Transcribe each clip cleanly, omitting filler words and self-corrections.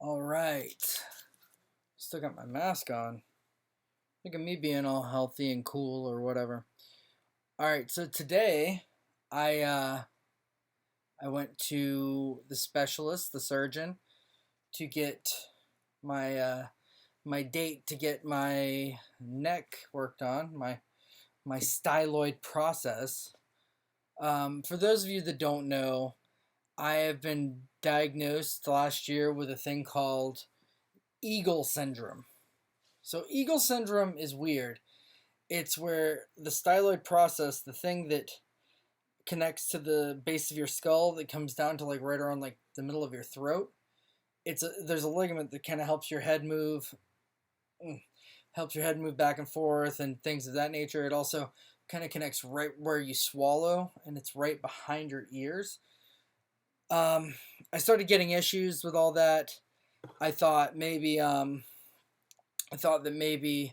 All right. Still got my mask on. Look at me being all healthy and cool or whatever. All right, so today I I went to the specialist, the surgeon, to get my my date to get my neck worked on, my styloid process. For those of you that don't know, I have been diagnosed last year with a thing called Eagle syndrome. So Eagle syndrome is weird. It's where the styloid process, the thing that connects to the base of your skull that comes down to like right around like the middle of your throat. There's a ligament that kind of helps your head move back and forth and things of that nature. It also kind of connects right where you swallow, and it's right behind your ears. Um, I started getting issues with all that. I thought maybe I thought that maybe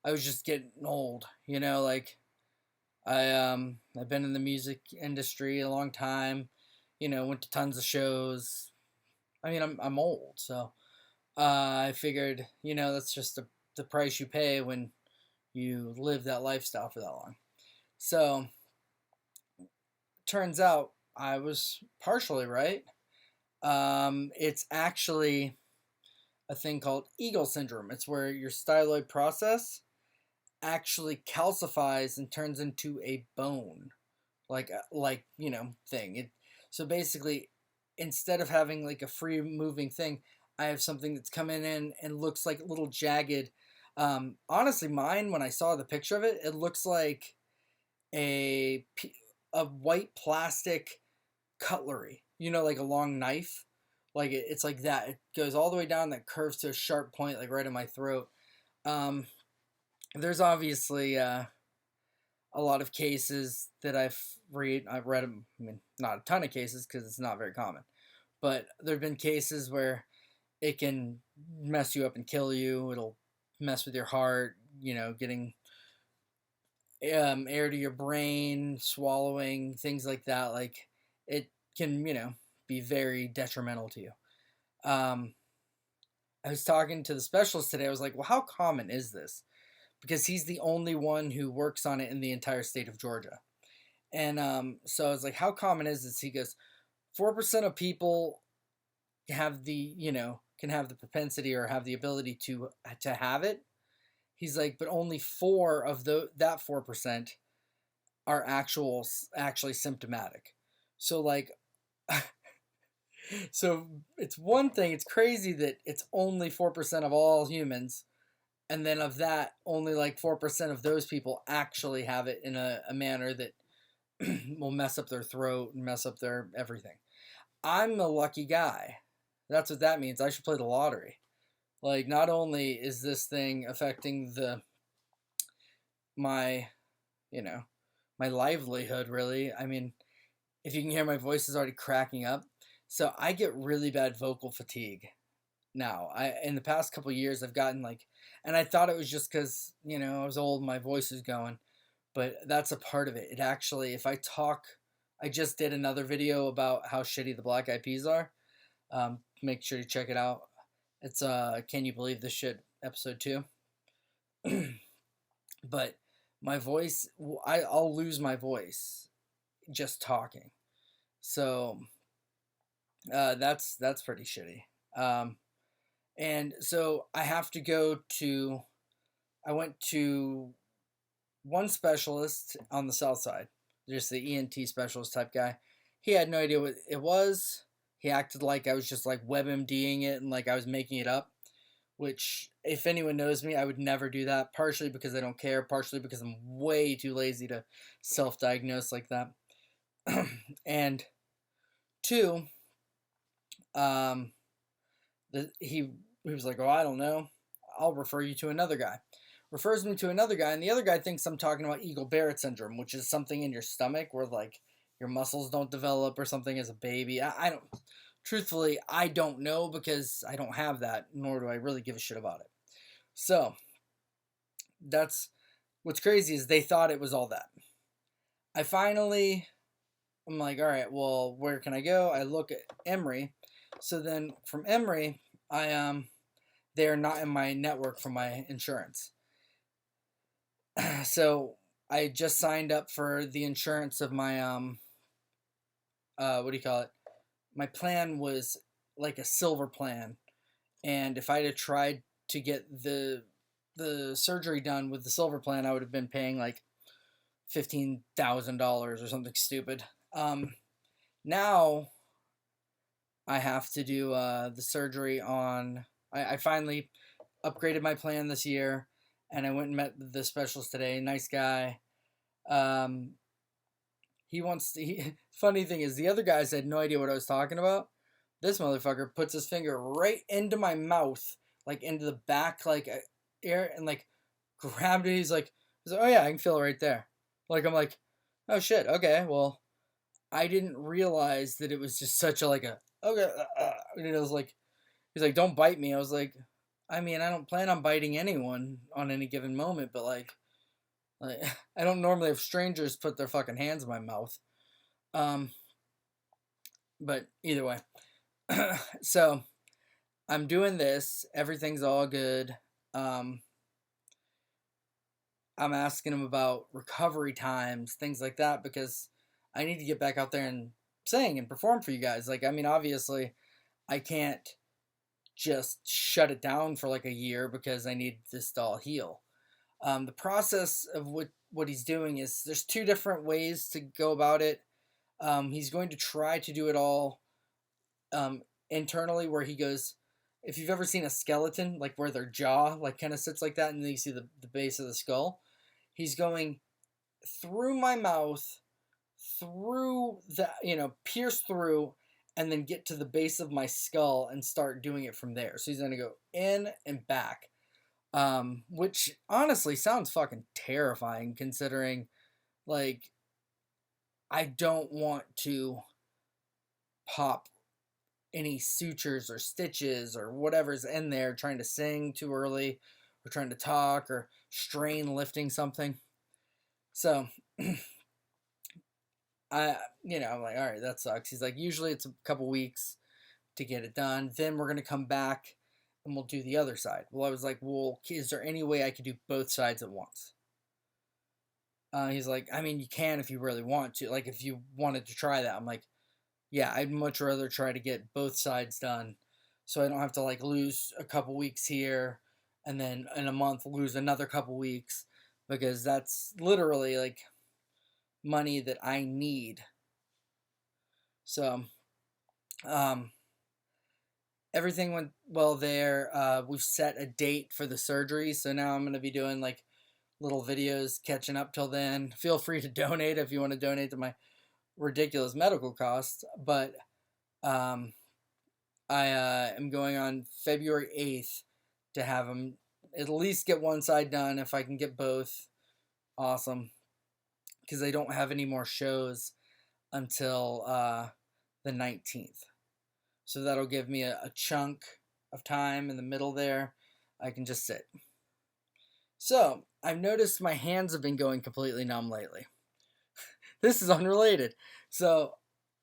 I was just getting old, like I've been in the music industry a long time, went to tons of shows. I mean, I'm old, so I figured, that's just the price you pay when you live that lifestyle for that long. So turns out I was partially right. It's actually a thing called Eagle syndrome. It's where your styloid process actually calcifies and turns into a bone, thing. So basically, instead of having like a free moving thing, I have something that's coming in and looks like a little jagged. Honestly, mine, when I saw the picture of it, it looks like a a white plastic cutlery. Like a long knife. Like it's like that. It goes all the way down, that curves to a sharp point, like right in my throat. Um, there's obviously a lot of cases that I've read. I mean, not a ton of cases because it's not very common, but there've been cases where it can mess you up and kill you. It'll mess with your heart. Getting air to your brain, swallowing, things like that. Like it can be very detrimental to you. Um, I was talking to the specialist today. I was like, well, how common is this? Because he's the only one who works on it in the entire state of Georgia. And so I was like, how common is this? He goes, 4% of people have can have the propensity or have the ability to have it. He's like, but only four of that 4% are actually symptomatic. So like, so it's one thing. It's crazy that it's only 4% of all humans, and then of that, only like 4% of those people actually have it in a manner that will mess up their throat and mess up their everything. I'm a lucky guy. That's what that means. I should play the lottery. Like, not only is this thing affecting my, you know, my livelihood, really. I mean, if you can hear, my voice is already cracking up. So I get really bad vocal fatigue now. In the past couple of years I've gotten like, and I thought it was just because I was old, my voice is going, but that's a part of it. It actually, if I talk, I just did another video about how shitty the Black Eyed Peas are. Make sure to check it out. It's Can You Believe This Shit episode 2. But my voice, I'll lose my voice just talking. So that's pretty shitty. And so I have to go to. I went to one specialist on the south side, just the ENT specialist type guy. He had no idea what it was. He acted like I was just like WebMDing it and like I was making it up, which, if anyone knows me, I would never do that. Partially because I don't care, partially because I'm way too lazy to self diagnose like that. And two, um, he was like, "Oh, I don't know. I'll refer you to another guy." Refers me to another guy, and the other guy thinks I'm talking about Eagle Barrett syndrome, which is something in your stomach where like your muscles don't develop or something as a baby. I don't. Truthfully, I don't know because I don't have that, nor do I really give a shit about it. So that's what's crazy is they thought it was all that. I'm like, all right, well, where can I go? I look at Emory. So then from Emory, they are not in my network for my insurance. So I just signed up for the insurance of my what do you call it? My plan was like a silver plan, and if I'd have tried to get the surgery done with the silver plan, I would have been paying like $15,000 or something stupid. Now I have to do the surgery on. I finally upgraded my plan this year, and I went and met the specialist today. Nice guy. Um, he wants to. Funny thing is, the other guys had no idea what I was talking about. This motherfucker puts his finger right into my mouth, like into the back, like air, and like grabbed it. He's like, oh yeah, I can feel it right there. Like I'm like, oh shit, okay, well, I didn't realize that it was just such a like a okay. And it was like he's like, don't bite me. I was like, I mean, I don't plan on biting anyone on any given moment, but like I don't normally have strangers put their fucking hands in my mouth. Um, but either way, so I'm doing this. Everything's all good. Um, I'm asking him about recovery times, things like that, because I need to get back out there and sing and perform for you guys. Like, I mean, obviously, I can't just shut it down for like a year because I need this to all heal. The process of what he's doing is there's two different ways to go about it. He's going to try to do it all internally, where he goes. If you've ever seen a skeleton, like where their jaw like kind of sits like that, and then you see the base of the skull, he's going through my mouth, through the pierce through, and then get to the base of my skull and start doing it from there. So he's gonna go in and back, which honestly sounds fucking terrifying, considering like I don't want to pop any sutures or stitches or whatever's in there trying to sing too early or trying to talk or strain lifting something. So I'm like, all right, that sucks. He's like, usually it's a couple weeks to get it done. Then we're going to come back and we'll do the other side. Well, I was like, well, is there any way I could do both sides at once? He's like, I mean, you can if you really want to. Like, if you wanted to try that. I'm like, yeah, I'd much rather try to get both sides done so I don't have to, like, lose a couple weeks here and then in a month lose another couple weeks, because that's literally, like, money that I need. So, um, everything went well there. We've set a date for the surgery, so now I'm going to be doing, like, little videos catching up till then. Feel free to donate if you want to donate to my ridiculous medical costs, but I am going on February 8th to have him at least get one side done. If I can get both, awesome, because I don't have any more shows until the 19th. So that'll give me a chunk of time in the middle there. I can just sit. So I've noticed my hands have been going completely numb lately. This is unrelated. So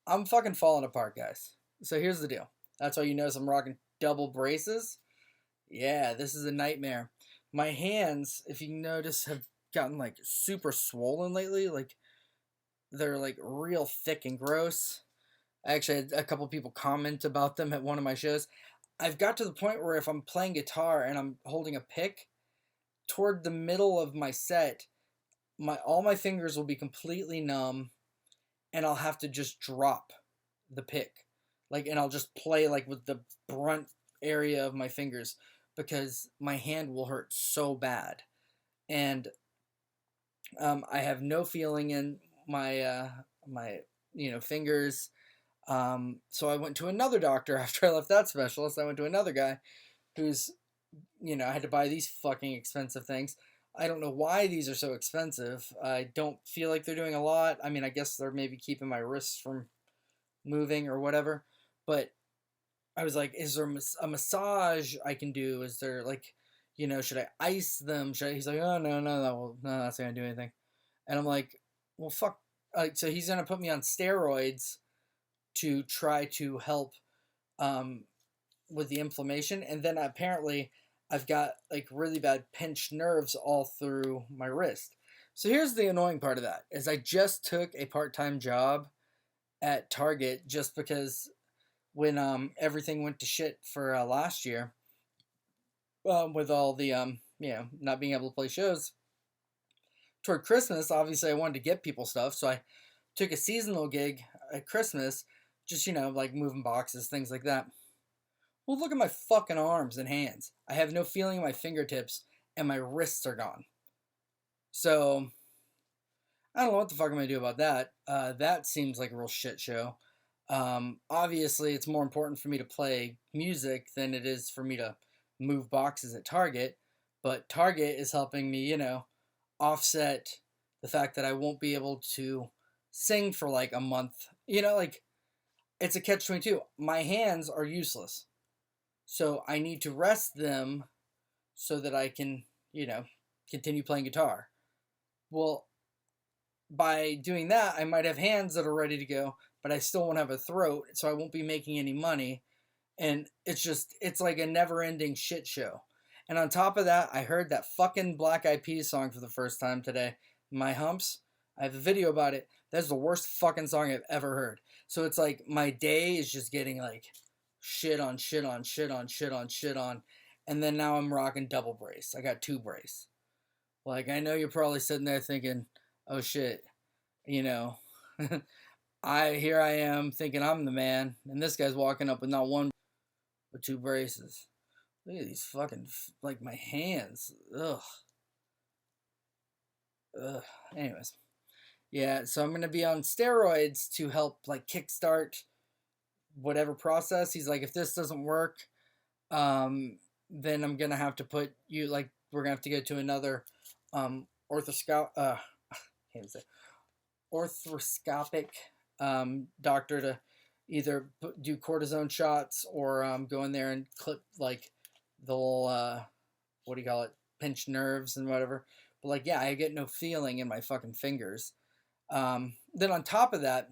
I'm fucking falling apart, guys. So here's the deal. That's why you notice I'm rocking double braces. Yeah, this is a nightmare. My hands, if you notice, have gotten like super swollen lately. Like they're like real thick and gross. I actually had a couple people comment about them at one of my shows. I've got to the point where if I'm playing guitar and I'm holding a pick, toward the middle of my set, all my fingers will be completely numb, and I'll have to just drop the pick, like, and I'll just play like with the brunt area of my fingers because my hand will hurt so bad, and I have no feeling in my fingers. So I went to another doctor after I left that specialist. I went to another guy who's, I had to buy these fucking expensive things. I don't know why these are so expensive. I don't feel like they're doing a lot. I mean, I guess they're maybe keeping my wrists from moving or whatever. But I was like, is there a massage I can do? Is there like, should I ice them? He's like, oh, no, that's not going to do anything. And I'm like, well, fuck. So he's going to put me on steroids to try to help with the inflammation, and then apparently I've got like really bad pinched nerves all through my wrist. So here's the annoying part of that is I just took a part-time job at Target just because when everything went to shit for last year, with all the not being able to play shows toward Christmas, obviously I wanted to get people stuff, so I took a seasonal gig at Christmas, just like moving boxes, things like that. Well, look at my fucking arms and hands. I have no feeling in my fingertips, and my wrists are gone. So I don't know what the fuck I'm gonna do about that. That seems like a real shit show. Obviously, it's more important for me to play music than it is for me to move boxes at Target. But Target is helping me, offset the fact that I won't be able to sing for like a month. Like it's a catch-22. My hands are useless. So I need to rest them so that I can, continue playing guitar. Well, by doing that, I might have hands that are ready to go, but I still won't have a throat, so I won't be making any money. And it's like a never-ending shit show. And on top of that, I heard that fucking Black Eyed Peas song for the first time today, My Humps. I have a video about it. That's the worst fucking song I've ever heard. So it's like my day is just getting like shit on shit on shit on shit on shit on. And then now I'm rocking double brace. I got 2 brace. Like, I know you're probably sitting there thinking, oh shit, here I am thinking I'm the man, and this guy's walking up with not one but 2 braces. Look at these fucking, like, my hands. Ugh. Ugh. Anyways. Yeah, so I'm going to be on steroids to help, like, kickstart whatever process. He's like, if this doesn't work, then I'm going to have to put you, like, we're going to have to go to another orthoscopic doctor to either do cortisone shots or go in there and clip like the little what do you call it, pinched nerves and whatever. But like, yeah, I get no feeling in my fucking fingers. Then on top of that,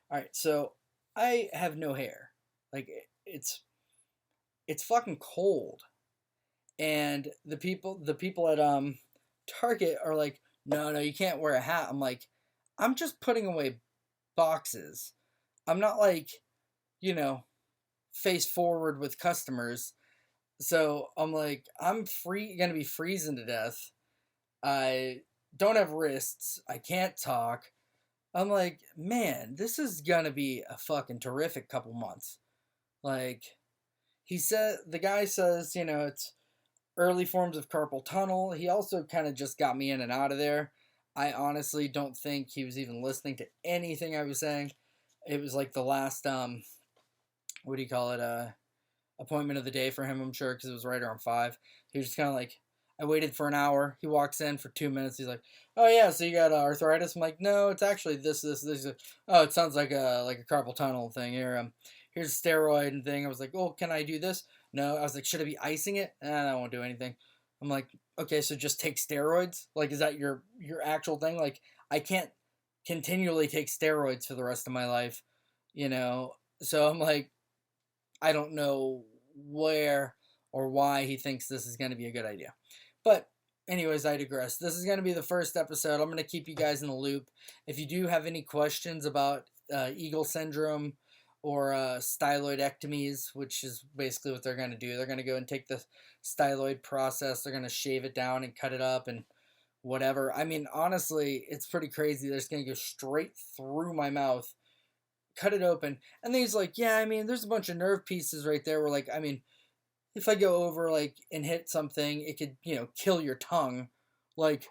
all right, so I have no hair. Like it's fucking cold, and the people at Target are like, no, you can't wear a hat. I'm like, I'm just putting away boxes. I'm not like, face forward with customers. So I'm like, I'm gonna be freezing to death. I don't have wrists. I can't talk. I'm like, man, this is gonna be a fucking terrific couple months. Like, the guy says, it's early forms of carpal tunnel. He also kind of just got me in and out of there. I honestly don't think he was even listening to anything I was saying. It was like the last what do you call it, appointment of the day for him, I'm sure, because it was right around 5. He was just kind of like, I waited for an hour. He walks in for 2 minutes. He's like, oh yeah, so you got arthritis? I'm like, no, it's actually this. Oh, it sounds like a carpal tunnel thing. Here's a steroid and thing. I was like, oh, can I do this? No. I was like, should I be icing it? I won't do anything. I'm like, okay, so just take steroids? Like, is that your actual thing? Like, I can't continually take steroids for the rest of my life, So I'm like, I don't know where or why he thinks this is going to be a good idea. But anyways, I digress. This is going to be the first episode. I'm going to keep you guys in the loop. If you do have any questions about Eagle syndrome or styloidectomies, which is basically what they're going to do. They're going to go and take the styloid process. They're going to shave it down and cut it up and whatever. I mean, honestly, it's pretty crazy. They're just going to go straight through my mouth, cut it open. And then he's like, yeah, I mean, there's a bunch of nerve pieces right there where, like, I mean, if I go over, like, and hit something, it could, kill your tongue. Like,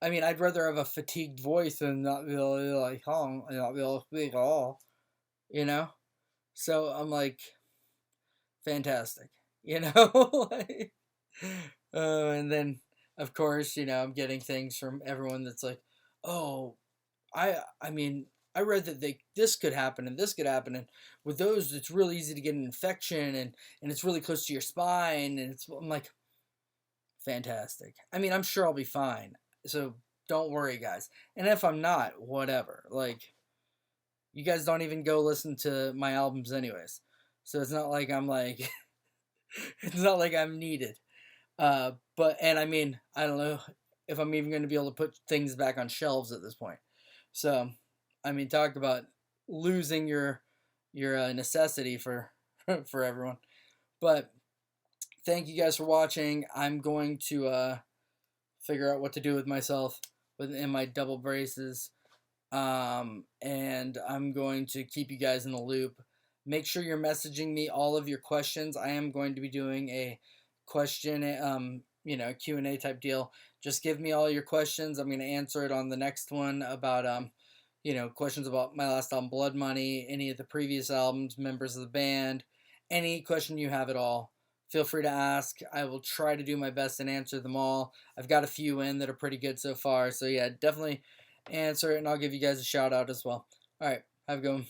I mean, I'd rather have a fatigued voice than not be able to, like, not be able to speak at all, So I'm like, fantastic, like, and then, of course, I'm getting things from everyone that's like, oh, I mean, I read that this could happen and this could happen, and with those, it's really easy to get an infection, and it's really close to your spine, and I'm like, fantastic. I mean, I'm sure I'll be fine. So don't worry, guys. And if I'm not, whatever. Like, you guys don't even go listen to my albums anyways. So it's not like I'm like it's not like I'm needed. But and I mean, I don't know if I'm even going to be able to put things back on shelves at this point. So, I mean, talk about losing your necessity for for everyone. But thank you guys for watching. I'm going to figure out what to do with myself within my double braces. And I'm going to keep you guys in the loop. Make sure you're messaging me all of your questions. I am going to be doing a question, Q&A type deal. Just give me all your questions. I'm going to answer it on the next one about, questions about my last album, Blood Money, any of the previous albums, members of the band, any question you have at all. Feel free to ask. I will try to do my best and answer them all. I've got a few in that are pretty good so far. So yeah, definitely answer it, and I'll give you guys a shout out as well. All right, have a good one.